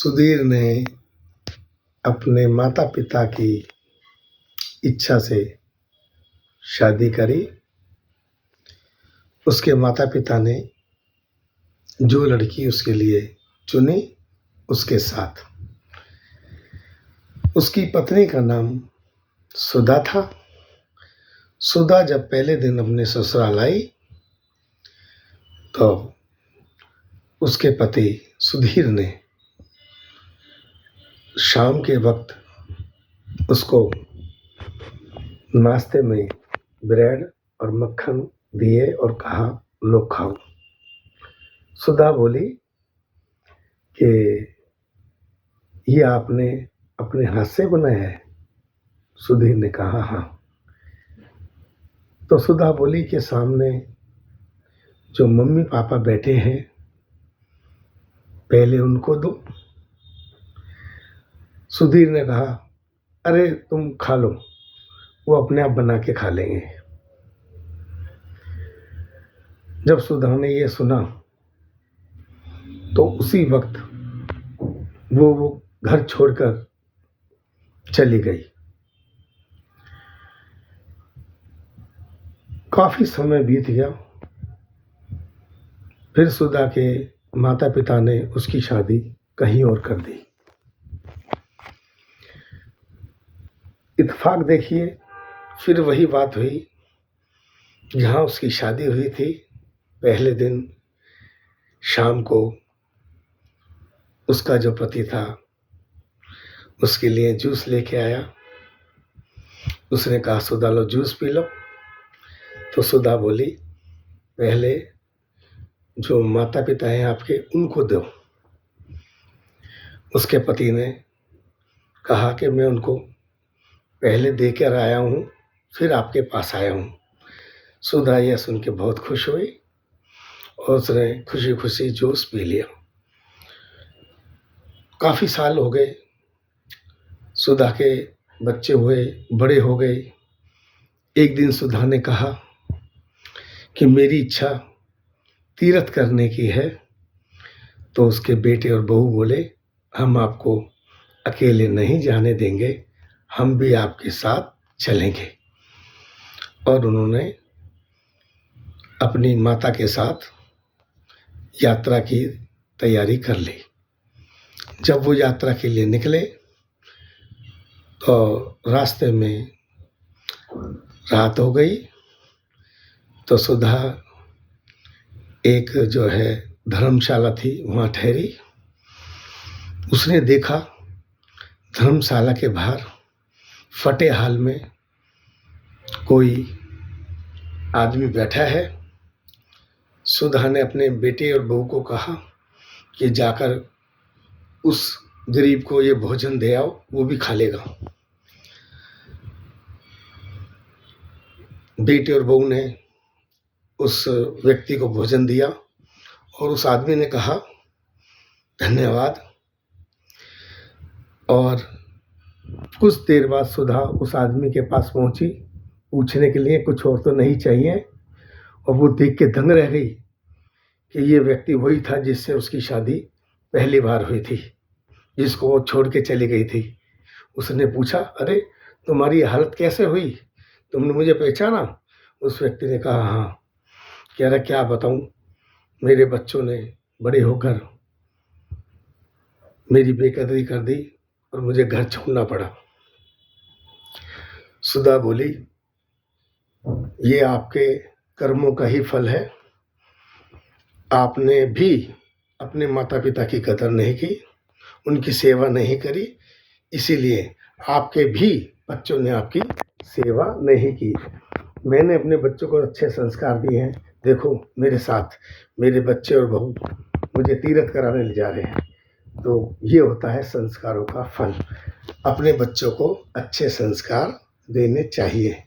सुधीर ने अपने माता पिता की इच्छा से शादी करी। उसके माता पिता ने जो लड़की उसके लिए चुनी उसके साथ उसकी पत्नी का नाम सुधा था। सुधा जब पहले दिन अपने ससुराल आई तो उसके पति सुधीर ने शाम के वक्त उसको नाश्ते में ब्रेड और मक्खन दिए और कहा लो खाओ। सुधा बोली कि ये आपने अपने हाथ से बनाया है? सुधीर ने कहा हाँ। तो सुधा बोली कि सामने जो मम्मी पापा बैठे हैं पहले उनको दो। सुधीर ने कहा अरे तुम खा लो, वो अपने आप बना के खा लेंगे। जब सुधा ने ये सुना तो उसी वक्त वो घर छोड़कर चली गई। काफी समय बीत गया। फिर सुधा के माता पिता ने उसकी शादी कहीं और कर दी। इत्तेफाक देखिए, फिर वही बात हुई जहाँ उसकी शादी हुई थी। पहले दिन शाम को उसका जो पति था उसके लिए जूस लेके आया। उसने कहा सुधा लो जूस पी लो। तो सुधा बोली पहले जो माता पिता हैं आपके उनको दो। उसके पति ने कहा कि मैं उनको पहले देकर आया हूँ, फिर आपके पास आया हूँ। सुधा यह सुन के बहुत खुश हुई और उसने खुशी खुशी जूस पी लिया। काफ़ी साल हो गए, सुधा के बच्चे हुए, बड़े हो गए। एक दिन सुधा ने कहा कि मेरी इच्छा तीर्थ करने की है। तो उसके बेटे और बहू बोले हम आपको अकेले नहीं जाने देंगे, हम भी आपके साथ चलेंगे। और उन्होंने अपनी माता के साथ यात्रा की तैयारी कर ली। जब वो यात्रा के लिए निकले तो रास्ते में रात हो गई। तो सुधा एक जो है धर्मशाला थी वहाँ ठहरी। उसने देखा धर्मशाला के बाहर फटे हाल में कोई आदमी बैठा है। सुधा ने अपने बेटे और बहू को कहा कि जाकर उस गरीब को ये भोजन दे आओ, वो भी खा लेगा। बेटे और बहू ने उस व्यक्ति को भोजन दिया और उस आदमी ने कहा धन्यवाद। और कुछ देर बाद सुधा उस आदमी के पास पहुंची पूछने के लिए कुछ और तो नहीं चाहिए। और वो देख के दंग रह गई कि ये व्यक्ति वही था जिससे उसकी शादी पहली बार हुई थी, जिसको वो छोड़ के चली गई थी। उसने पूछा अरे तुम्हारी हालत कैसे हुई, तुमने मुझे पहचाना? उस व्यक्ति ने कहा हाँ। कह रहा क्या बताऊं, मेरे बच्चों ने बड़े होकर मेरी बेकदरी कर दी और मुझे घर छोड़ना पड़ा। सुधा बोली ये आपके कर्मों का ही फल है। आपने भी अपने माता पिता की कदर नहीं की, उनकी सेवा नहीं करी, इसीलिए आपके भी बच्चों ने आपकी सेवा नहीं की। मैंने अपने बच्चों को अच्छे संस्कार दिए हैं। देखो मेरे साथ मेरे बच्चे और बहू मुझे तीर्थ कराने ले जा रहे हैं। तो ये होता है संस्कारों का फल। अपने बच्चों को अच्छे संस्कार देने चाहिए।